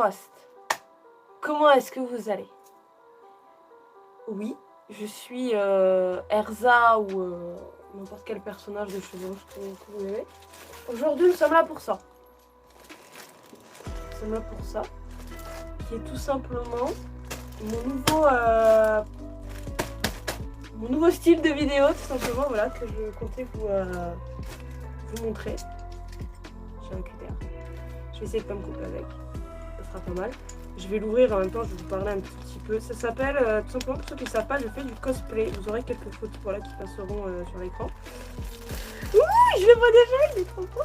Frost. Comment est-ce que vous allez? Oui, je suis Erza ou n'importe quel personnage de cheveux que vous aimez. Aujourd'hui, nous sommes là pour ça. Nous sommes là pour ça. Qui est tout simplement mon nouveau style de vidéo, tout simplement, voilà, que je comptais vous montrer. J'ai un cutter. Je vais essayer de pas me couper avec. Ça sera pas mal. Je vais l'ouvrir en même temps, je vais vous parler un petit peu. Ça s'appelle, tout simplement, pour ceux qui ne savent pas, je fais du cosplay. Vous aurez quelques photos voilà, qui passeront sur l'écran. Ouh, je le vois déjà, il est trop beau.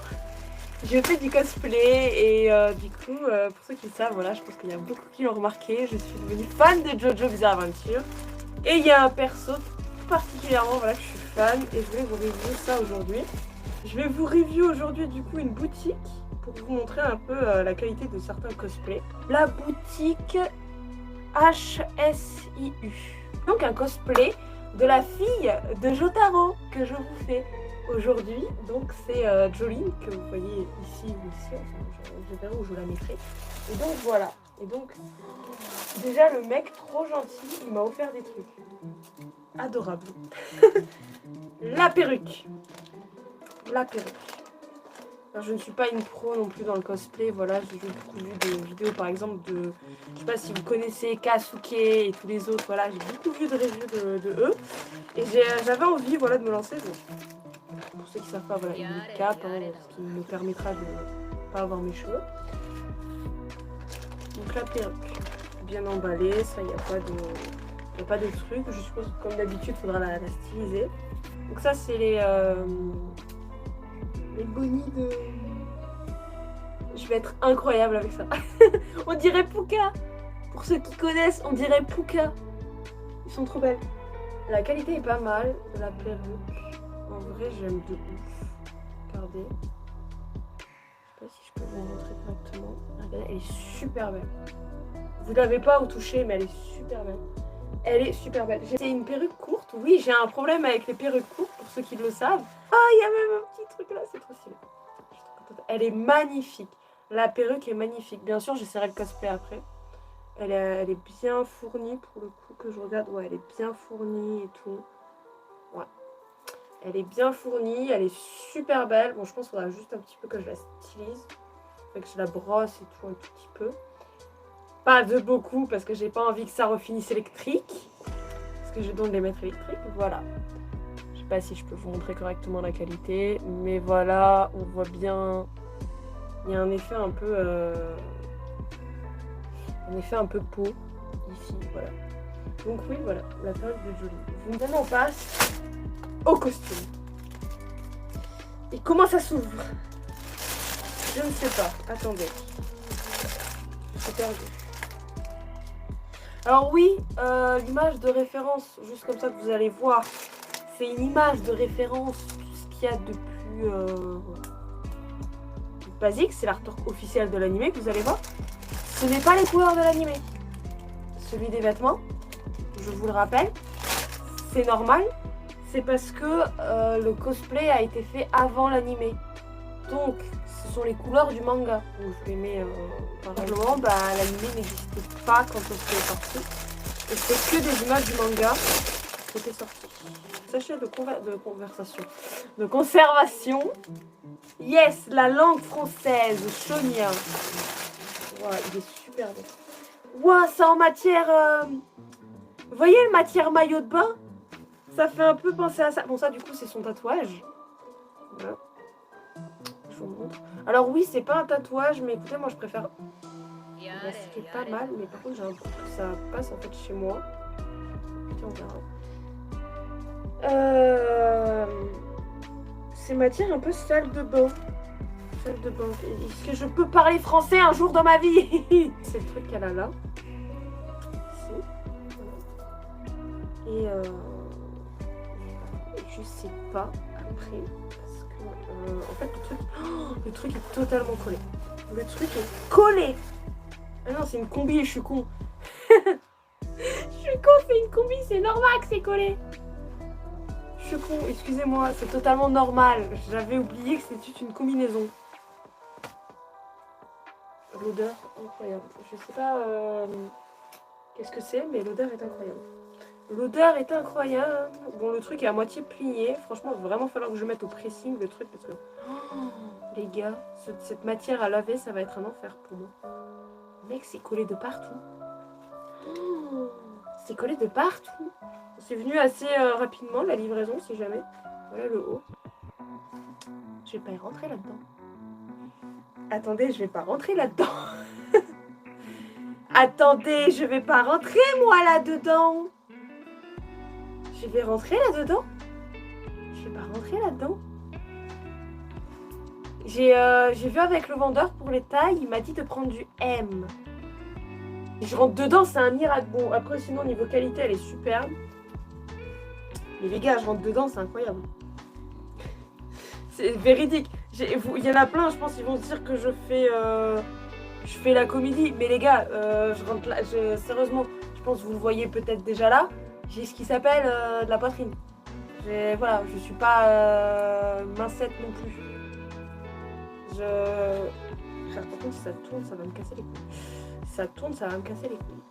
Je fais du cosplay et du coup, pour ceux qui le savent, voilà, je pense qu'il y a beaucoup qui l'ont remarqué. Je suis devenue fan de JoJo Bizarre Adventure. Et il y a un perso particulièrement voilà, que je suis fan et je voulais vous review ça aujourd'hui. Je vais vous review aujourd'hui du coup une boutique pour vous montrer un peu la qualité de certains cosplays. La boutique HSIU. Donc un cosplay de la fille de Jotaro que je vous fais aujourd'hui. Donc c'est Jolene que vous voyez ici ou ici, enfin, je verrai où je la mettrai. Et donc voilà. Et donc déjà le mec trop gentil, il m'a offert des trucs. Adorable. La perruque. La perruque. Alors, je ne suis pas une pro non plus dans le cosplay, voilà, j'ai beaucoup vu des vidéos par exemple de, je sais pas si vous connaissez Kasuke et tous les autres, voilà, j'ai beaucoup vu de reviews de eux, et j'avais envie, voilà, de me lancer, donc, pour ceux qui ne savent pas, voilà, une cape, hein, ce qui me permettra de ne pas avoir mes cheveux. Donc la perruque, bien emballée, ça, il n'y a pas de truc, je suppose que comme d'habitude, il faudra la styliser. Donc ça, c'est les bonnies de... Je vais être incroyable avec ça. On dirait Puka. Pour ceux qui connaissent, on dirait Puka. Ils sont trop belles. La qualité est pas mal. La perruque, en vrai, j'aime de ouf. Regardez. Je sais pas si je peux vous montrer correctement. Regardez, elle est super belle. Vous l'avez pas au toucher, mais elle est super belle. Elle est super belle. C'est une perruque courte. Oui, j'ai un problème avec les perruques courtes, pour ceux qui le savent. Ah, il y a même un petit truc là, c'est trop stylé. Elle est magnifique. La perruque est magnifique. Bien sûr, j'essaierai le cosplay après. Elle est bien fournie pour le coup que je regarde. Ouais, elle est bien fournie et tout. Ouais. Elle est bien fournie. Elle est super belle. Bon, je pense qu'il faudra juste un petit peu que je la stylise. Que je la brosse et tout un tout petit peu. Pas de beaucoup parce que j'ai pas envie que ça refinisse électrique. Parce que je vais donc les mettre électriques. Voilà. Je sais pas si je peux vous montrer correctement la qualité. Mais voilà, on voit bien... Il y a un effet un peu... peau ici, voilà. Donc oui, voilà, la perruque de Jolie. Maintenant, on passe au costume. Et comment ça s'ouvre? Je ne sais pas. Attendez. Je suis perdue. Alors oui, l'image de référence, juste comme ça que vous allez voir, c'est une image de référence, tout ce qu'il y a de plus basique, c'est l'artwork officiel de l'anime que vous allez voir. Ce n'est pas les couleurs de l'anime. Celui des vêtements, je vous le rappelle, c'est normal, c'est parce que le cosplay a été fait avant l'anime. Donc, ce sont les couleurs du manga. Donc, je les mets simplement, l'anime n'existait pas quand le cosplay est sorti. Et c'est que des images du manga qui étaient sorties. Sachet de conservation. Yes, la langue française, Shonia. Wow, il est super beau. Wow, ça en matière... Vous voyez le matière maillot de bain? Ça fait un peu penser à ça. Bon, ça, du coup, c'est son tatouage. Voilà. Je vous montre. Alors oui, c'est pas un tatouage, mais écoutez, moi, je préfère... C'est pas mal, mais par contre, j'ai un peu que ça passe, en fait, chez moi. Tiens, on verra. C'est matière un peu salle de bain. Salle de bain. Est-ce que je peux parler français un jour dans ma vie? C'est le truc qu'elle a là. Ici. Voilà. Et je sais pas après. Parce que en fait le truc est totalement collé. Le truc est collé. Ah non, c'est une combi et je suis con. Je suis con, c'est une combi, c'est normal que c'est collé. Je suis con, excusez-moi, c'est totalement normal. J'avais oublié que c'était une combinaison. l'odeur incroyable. Je sais pas qu'est-ce que c'est, mais l'odeur est incroyable. L'odeur est incroyable. Bon, le truc est à moitié plié. Franchement, il va vraiment falloir que je mette au pressing le truc parce que... Oh, les gars, cette matière à laver, ça va être un enfer pour moi. Mec, c'est collé de partout. Oh, c'est collé de partout. C'est venu assez rapidement, la livraison, si jamais. Voilà le haut. Je vais pas y rentrer là-dedans. Attendez, je vais pas rentrer là-dedans. Attendez, je vais pas rentrer, moi, là-dedans. Je vais rentrer là-dedans. Je vais pas rentrer là-dedans. J'ai vu avec le vendeur pour les tailles, il m'a dit de prendre du M. Et je rentre dedans, c'est un miracle. Bon, après, sinon, niveau qualité, elle est superbe. Mais les gars, je rentre dedans, c'est incroyable. C'est véridique. Il y en a plein, je pense, ils vont se dire que je fais la comédie. Mais les gars, je rentre là, sérieusement, je pense que vous le voyez peut-être déjà là. J'ai ce qui s'appelle de la poitrine. Voilà, je suis pas mincette non plus. Par contre, si ça tourne, ça va me casser les couilles. Si ça tourne, ça va me casser les couilles.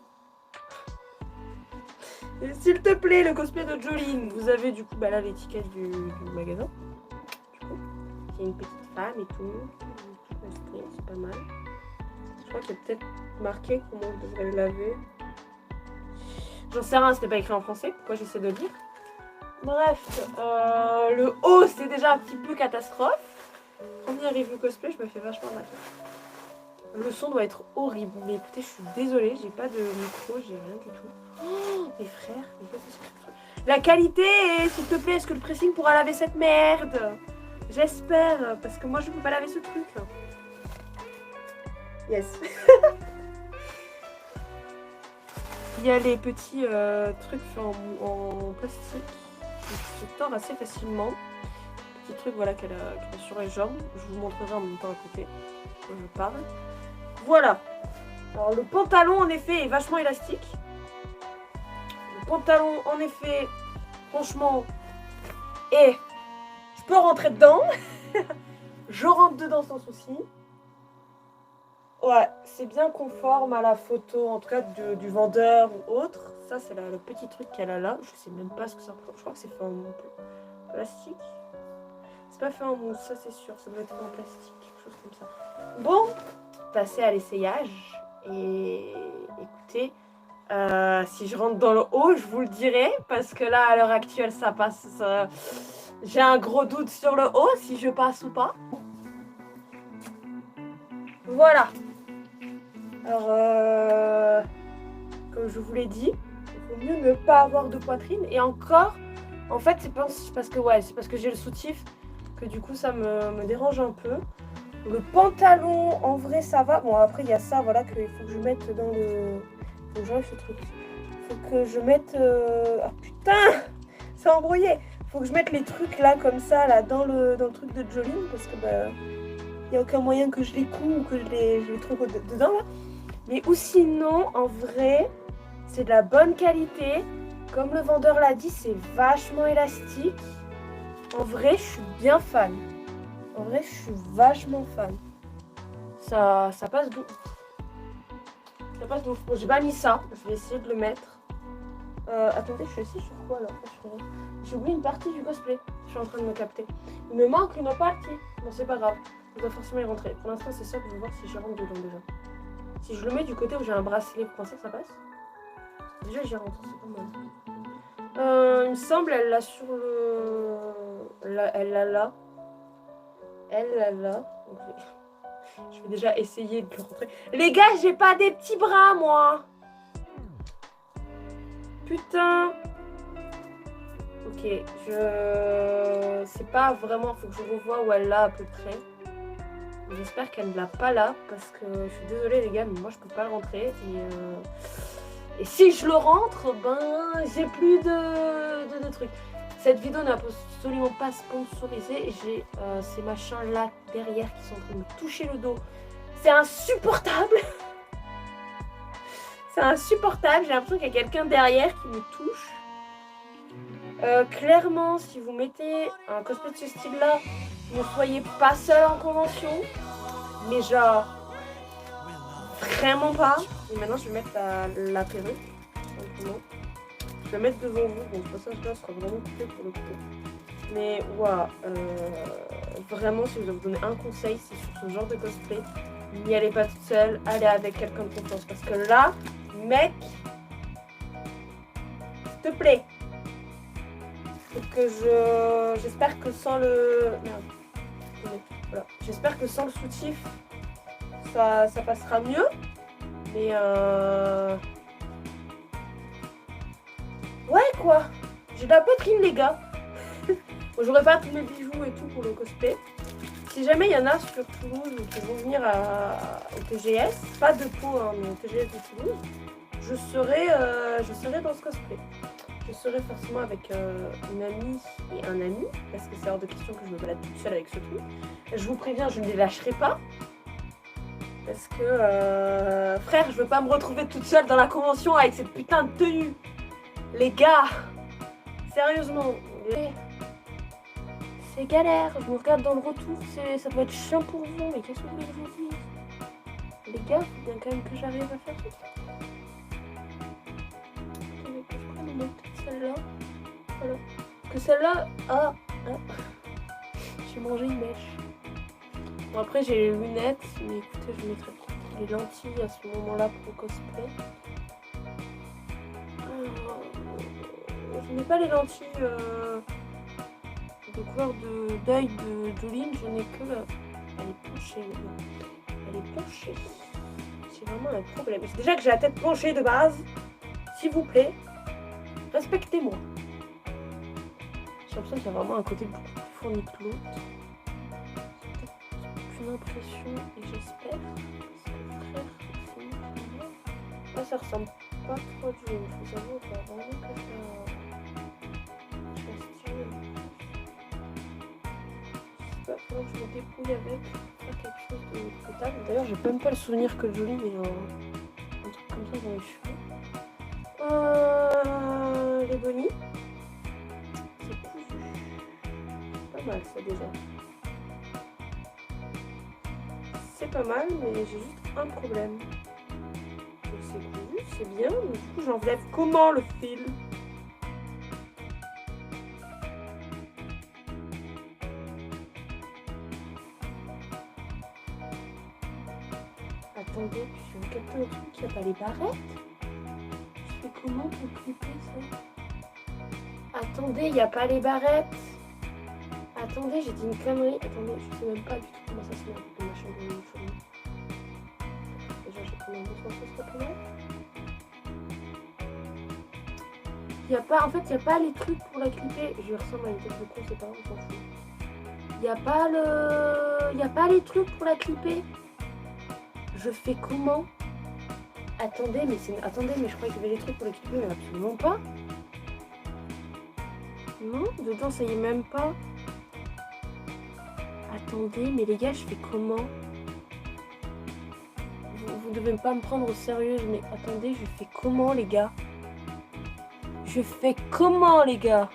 S'il te plaît, le cosplay de Jolene. Vous avez du coup là l'étiquette du magasin. Du coup, il y a une petite femme et tout. C'est pas mal. Je crois qu'il y a peut-être marqué comment je devrais le laver. J'en sais rien, c'était pas écrit en français. Pourquoi j'essaie de le lire. Bref, le haut c'est déjà un petit peu catastrophe. Première review cosplay, je me fais vachement mal. Le son doit être horrible. Mais écoutez, je suis désolée, j'ai pas de micro, j'ai rien du tout. Oh, mes frères, mais qu'est-ce que c'est ? La qualité, s'il te plaît, est-ce que le pressing pourra laver cette merde ? J'espère, parce que moi je peux pas laver ce truc. Yes. Il y a les petits trucs en plastique qui se tordent assez facilement. Petit truc voilà qu'elle a sur les jambes. Je vous montrerai en même temps à côté quand je parle. Voilà. Alors le pantalon en effet est vachement élastique. Le pantalon en effet, franchement, et je peux rentrer dedans. Je rentre dedans sans souci. Ouais, c'est bien conforme à la photo, en tout cas du vendeur ou autre. Ça, c'est le petit truc qu'elle a là. Je sais même pas ce que ça représente. Je crois que c'est fait en plastique. C'est pas fait en mousse, ça c'est sûr. Ça doit être fait en plastique, quelque chose comme ça. Bon, passer à l'essayage. Et écoutez, si je rentre dans le haut, je vous le dirai. Parce que là, à l'heure actuelle, ça passe. J'ai un gros doute sur le haut, si je passe ou pas. Voilà. Alors, comme je vous l'ai dit, il vaut mieux ne pas avoir de poitrine. Et encore, en fait, c'est parce que j'ai le soutif que du coup ça me dérange un peu. Le pantalon, en vrai, ça va. Bon, après, il y a ça, voilà, qu'il faut que je mette dans le... Faut que j'enlève ce truc. Faut que je mette... Ah, putain, c'est embrouillé. Faut que je mette les trucs là, comme ça, là, dans le truc de Jolene, parce que, bah... il n'y a aucun moyen que je les couds ou que je les trouve dedans, là. Mais ou sinon, en vrai, c'est de la bonne qualité. Comme le vendeur l'a dit, c'est vachement élastique. En vrai, je suis bien fan. En vrai, je suis vachement fan. Ça passe d'ouf. Ça passe d'ouf. Bon, j'ai pas mis ça. Je vais essayer de le mettre. Attendez, je suis assise sur quoi, là ? J'ai oublié une partie du cosplay. Je suis en train de me capter. Il me manque une partie. Bon, c'est pas grave. Je dois forcément y rentrer. Pour l'instant, c'est ça que je veux voir si je rentre dedans déjà. Si je le mets du côté où j'ai un bracelet, vous pensez que ça passe ? Déjà, j'y rentre, c'est pas mal. Il me semble, elle l'a sur le... Elle l'a là. Elle l'a là. Donc, je vais déjà essayer de le rentrer. Les gars, j'ai pas des petits bras, moi. Putain. Ok, c'est pas vraiment... Faut que je revoie où elle l'a à peu près. J'espère qu'elle ne l'a pas là, parce que je suis désolée les gars, mais moi je peux pas le rentrer. Et si je le rentre, ben j'ai plus de trucs. Cette vidéo n'est absolument pas sponsorisée. J'ai ces machins là derrière qui sont en train de me toucher le dos. C'est insupportable. C'est insupportable. J'ai l'impression qu'il y a quelqu'un derrière qui me touche. Clairement, si vous mettez un cosplay de ce style-là, ne soyez pas seul en convention. Mais genre, vraiment pas. Et maintenant, je vais mettre la perruque. Simplement. Je vais la mettre devant vous. Bon, ce passage-là sera vraiment coupé pour le coup. Mais waouh, vraiment, si je dois vous donner un conseil, c'est sur ce genre de cosplay. N'y allez pas toute seule, allez avec quelqu'un de confiance. Parce que là, mec, s'il te plaît. Donc j'espère que sans le... Merde. Voilà. J'espère que sans le soutif, ça passera mieux. Mais ouais quoi. J'ai de la poitrine les gars. Bon, j'aurai pas tous mes bijoux et tout pour le cosplay. Si jamais il y en a sur Toulouse qui vont venir au TGS, pas de Pau, hein, mais au TGS de Toulouse, je serai dans ce cosplay. Je serai forcément avec une amie et un ami, parce que c'est hors de question que je me balade toute seule avec ce truc. Je vous préviens, je ne les lâcherai pas. Parce que, frère, je veux pas me retrouver toute seule dans la convention avec cette putain de tenue. Les gars, sérieusement, c'est galère. Je me regarde dans le retour, ça doit être chiant pour vous. Mais qu'est-ce que vous voulez que je vous dise? Les gars, faut bien quand même que j'arrive à faire ça. Attendez que je prenne peut-être celle-là. Voilà. Parce que celle-là, j'ai mangé une mèche. Bon, après, j'ai les lunettes, mais écoutez, je mettrai les lentilles à ce moment-là pour le cosplay. Je n'ai pas les lentilles de couleur d'œil de Jolene, je n'ai que la... Elle est penchée, elle est penchée. C'est vraiment un problème. C'est déjà que j'ai la tête penchée de base. S'il vous plaît, respectez-moi. J'ai l'impression qu'il y a vraiment un côté beaucoup plus fourni que l'autre. C'est une impression et j'espère. Là, ça ressemble pas trop à Jolene. Je vous avoue, il va vraiment que je la style. Je sais pas, il faut que je me débrouille avec. Faire quelque chose de potable. D'ailleurs, j'ai même pas le souvenir que Jolene ait un truc comme ça dans les cheveux. Les bonnies. C'est cousu. C'est pas mal ça déjà. C'est pas mal, mais j'ai juste un problème. Donc c'est cousu, c'est bien, mais du coup j'enlève comment le fil? Attendez, je vais capter un truc, il n'y a pas les barrettes? Je fais comment pour clipper ça? Attendez, il n'y a pas les barrettes. Attendez, j'ai dit une connerie. Attendez, je sais même pas du tout comment ça se met de ma chambre de uniforme. Déjà, j'ai combien de fois ce serait là? Il n'y a pas, en fait, il n'y a pas les trucs pour la clipper. Je ressemble à une tête de con, c'est pas grave, on s'en fout. Il n'y a pas le... Il n'y a pas les trucs pour la clipper. Je fais comment? Attendez, mais c'est... Attendez, mais je croyais qu'il y avait les trucs pour la clipper, mais absolument pas. Non, dedans, ça y est même pas. Attendez, mais les gars, je fais comment? Vous devez pas me prendre au sérieux, mais attendez, je fais comment, les gars? Je fais comment, les gars?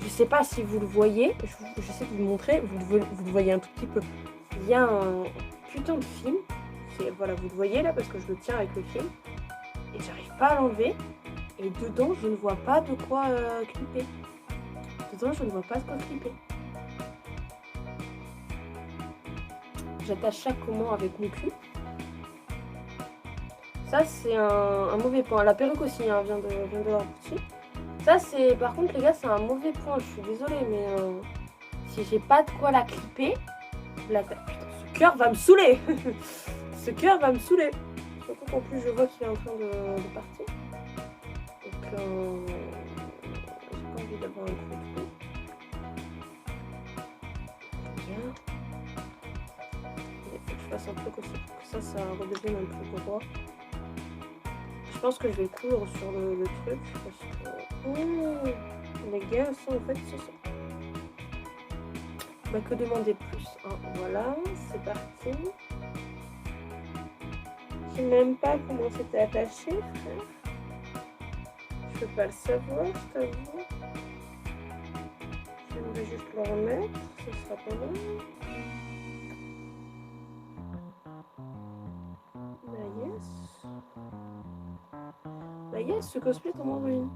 Je sais pas si vous le voyez, j'essaie de vous le montrer, vous le voyez un tout petit peu. Il y a un putain de film, voilà, vous le voyez là, parce que je le tiens avec le film, et j'arrive pas à l'enlever, et dedans, je ne vois pas de quoi clipper. Dedans, je ne vois pas de quoi clipper. J'attache ça comment avec mon cul. Ça c'est un mauvais point. La perruque aussi hein, vient de leur boutique. Ça c'est par contre les gars c'est un mauvais point. Je suis désolée mais si j'ai pas de quoi la clipper, putain, ce cœur va me saouler. Ce cœur va me saouler. Surtout qu'en plus je vois qu'il est en train de partir. Donc j'ai pas envie d'avoir un gros trou. Je fasse un truc aussi pour que ça redevienne un peu droit. Je pense que je vais coudre sur le truc parce que les gars ça en fait c'est ça. Bah que demander plus hein. Voilà, c'est parti. Je sais même pas comment c'était attaché frère. Je peux pas le savoir, je t'avoue. J'aimerais juste le remettre, ce sera pas mal. ce cosplay tombe en ruine.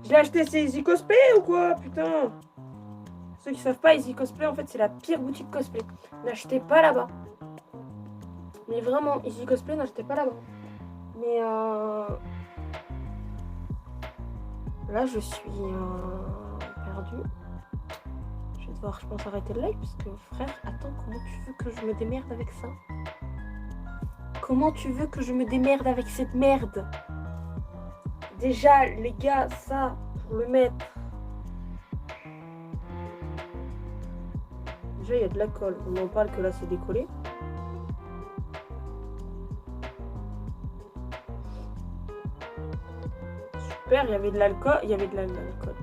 Je l'ai acheté, c'est Easy Cosplay ou quoi? Putain. Ceux qui savent pas, Easy Cosplay, en fait, c'est la pire boutique cosplay. N'achetez pas là-bas. Mais vraiment, Easy Cosplay, n'achetez pas là-bas. Mais là, je suis perdue. Je vais devoir, je pense, arrêter le live parce que, frère, attends, comment tu veux que je me démerde avec ça? Comment tu veux que je me démerde avec cette merde? Déjà, les gars, ça, pour le mettre... Déjà, il y a de la colle. On en parle que là, c'est décollé. Super, il y avait de l'alcool. Il y avait de l'alcool.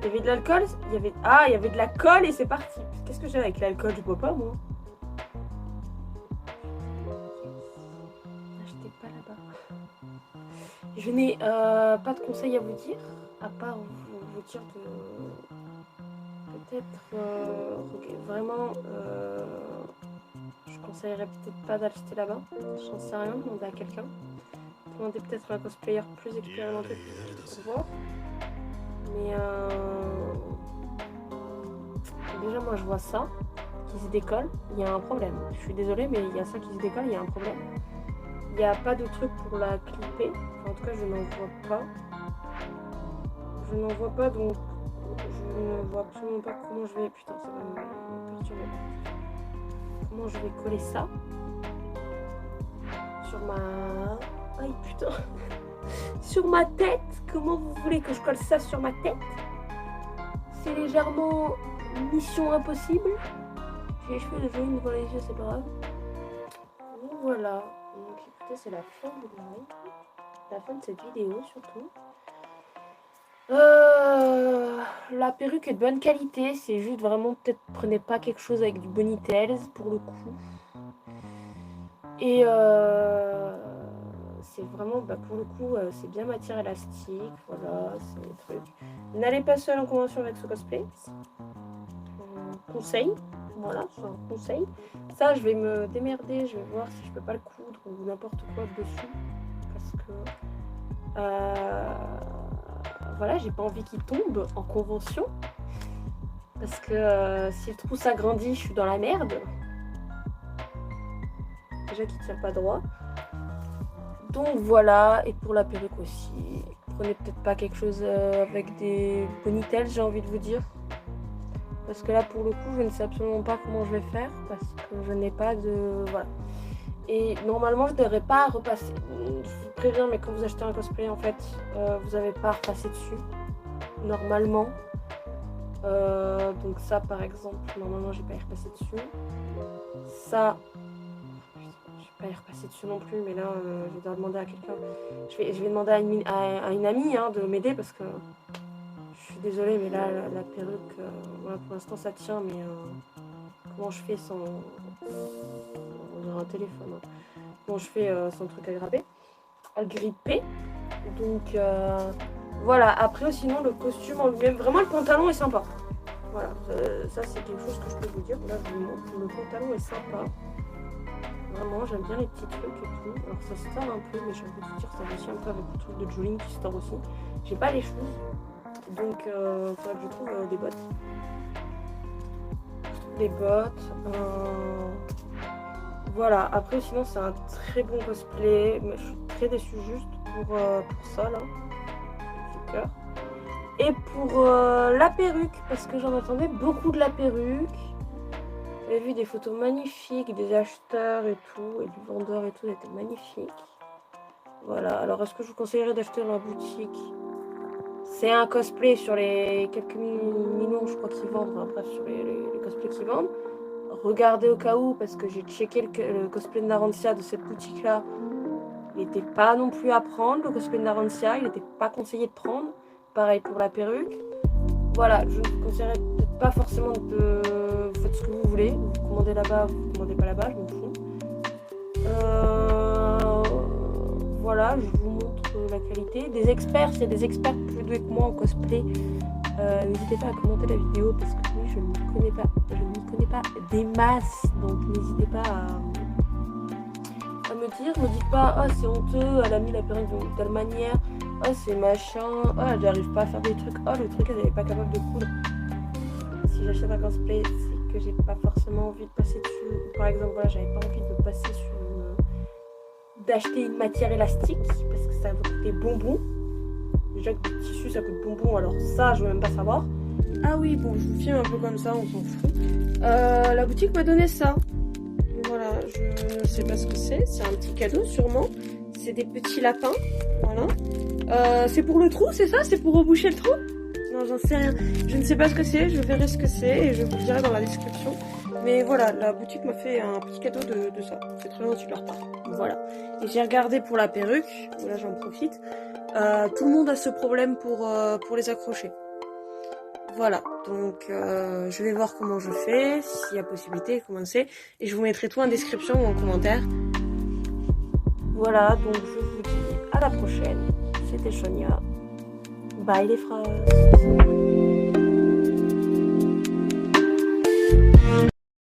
Il y avait de l'alcool. Il y avait... Ah, il y avait de la colle et c'est parti. Qu'est-ce que j'ai avec l'alcool? Je bois pas, moi. N'achetez pas là-bas. Je n'ai pas de conseils à vous dire, à part vous dire de... Peut-être vraiment, je conseillerais peut-être pas d'acheter là-bas. J'en sais rien, demander à quelqu'un. Demander peut-être à un cosplayer plus expérimenté pour voir. Mais déjà moi je vois ça qui se décolle. Il y a un problème. Je suis désolée, mais il y a ça qui se décolle. Il y a un problème. Il n'y a pas de truc pour la clipper. Enfin, en tout cas, je n'en vois pas. Je n'en vois pas, donc je ne vois absolument pas comment je vais... Putain, ça va me perturber. Comment je vais coller ça sur ma... Aïe, putain. Sur ma tête. Comment vous voulez que je colle ça sur ma tête? C'est légèrement mission impossible. J'ai les cheveux jaunes devant les yeux, c'est pas grave. Donc voilà. Donc écoutez, c'est la fin de la fin de cette vidéo surtout. La perruque est de bonne qualité, c'est juste vraiment peut-être prenez pas quelque chose avec du Bonitails pour le coup. Et c'est vraiment, pour le coup, c'est bien matière élastique, voilà, c'est le truc. N'allez pas seul en convention avec ce cosplay. Conseil, voilà, c'est un conseil. Ça, je vais me démerder, je vais voir si je peux pas le coudre ou n'importe quoi dessus. Parce que, voilà, j'ai pas envie qu'il tombe en convention. Parce que si le trou s'agrandit, je suis dans la merde. Déjà qu'il tient pas droit. Donc voilà, et pour la perruque aussi, prenez peut-être pas quelque chose avec des Bonitails, j'ai envie de vous dire. Parce que là, pour le coup, je ne sais absolument pas comment je vais faire, parce que je n'ai pas de... Voilà. Et normalement, je ne devrais pas repasser. Je vous préviens, mais quand vous achetez un cosplay, en fait, vous n'avez pas à repasser dessus. Normalement. Donc ça, par exemple, normalement, j'ai pas à y repasser dessus. Ça... pas y repasser dessus non plus, mais là je dois demander à quelqu'un. Je vais demander à une amie de m'aider parce que je suis désolée, mais là la perruque, voilà, pour l'instant ça tient, mais comment je fais sans. On dirait un téléphone. Hein. Comment je fais sans truc à gripper. Donc voilà, après sinon le costume en lui-même, vraiment le pantalon est sympa. Voilà, ça c'est quelque chose que je peux vous dire. Là je vous montre, le pantalon est sympa. Vraiment, j'aime bien les petits trucs et tout. Alors ça se tord un peu, mais j'ai envie de vous dire, ça va aussi un peu avec le truc de Jolene qui se tord aussi. J'ai pas les choses, donc il faudrait que je trouve des bottes. Des bottes. Voilà, après sinon c'est un très bon cosplay, mais je suis très déçue juste pour ça là. Du cœur. Et pour la perruque, parce que j'en attendais beaucoup de la perruque. J'ai vu des photos magnifiques, des acheteurs et tout, et du vendeur et tout, c'était magnifique. Voilà, alors est-ce que je vous conseillerais d'acheter dans la boutique? C'est un cosplay sur les quelques millions, je crois, qu'ils vendent, bref, sur les cosplays qu'ils vendent. Regardez au cas où, parce que j'ai checké le cosplay de Narancia de cette boutique-là. Il n'était pas non plus à prendre, le cosplay de Narancia, il n'était pas conseillé de prendre. Pareil pour la perruque. Voilà, je ne vous conseillerais peut-être pas forcément de... Vous faites ce que vous voulez, vous commandez là-bas, vous commandez pas là-bas, je m'en fous. Voilà, je vous montre la qualité. Des experts, s'il y a des experts plus doués que moi en cosplay, n'hésitez pas à commenter la vidéo parce que oui, je ne m'y connais pas des masses, donc n'hésitez pas à me dire. Me dites pas, ah c'est honteux, elle a mis la perruque de telle manière, ah c'est machin, ah elle n'arrive pas à faire des trucs, ah le truc elle n'est pas capable de coudre. Si j'achète un cosplay, c'est que j'ai pas forcément envie de passer dessus. Par exemple, voilà, j'avais pas envie de passer sur d'acheter une matière élastique parce que ça va coûter bonbon. Déjà que le tissu ça coûte bonbon, alors ça je veux même pas savoir. Ah oui, bon, je vous filme un peu comme ça, on s'en fout. La boutique m'a donné ça. Voilà, je ne sais pas ce que c'est. C'est un petit cadeau sûrement. C'est des petits lapins. Voilà. C'est pour le trou, c'est ça? C'est pour reboucher le trou? Non, j'en sais rien. Je ne sais pas ce que c'est. Je verrai ce que c'est et je vous le dirai dans la description. Mais voilà, la boutique m'a fait un petit cadeau de ça. C'est très gentil de leur part. Voilà. Et j'ai regardé pour la perruque. Voilà, j'en profite. Tout le monde a ce problème pour les accrocher. Voilà, donc je vais voir comment je fais, s'il y a possibilité, comment c'est, et je vous mettrai tout en description ou en commentaire. Voilà, donc je vous dis à la prochaine. C'était Sonia. Bye les phrases.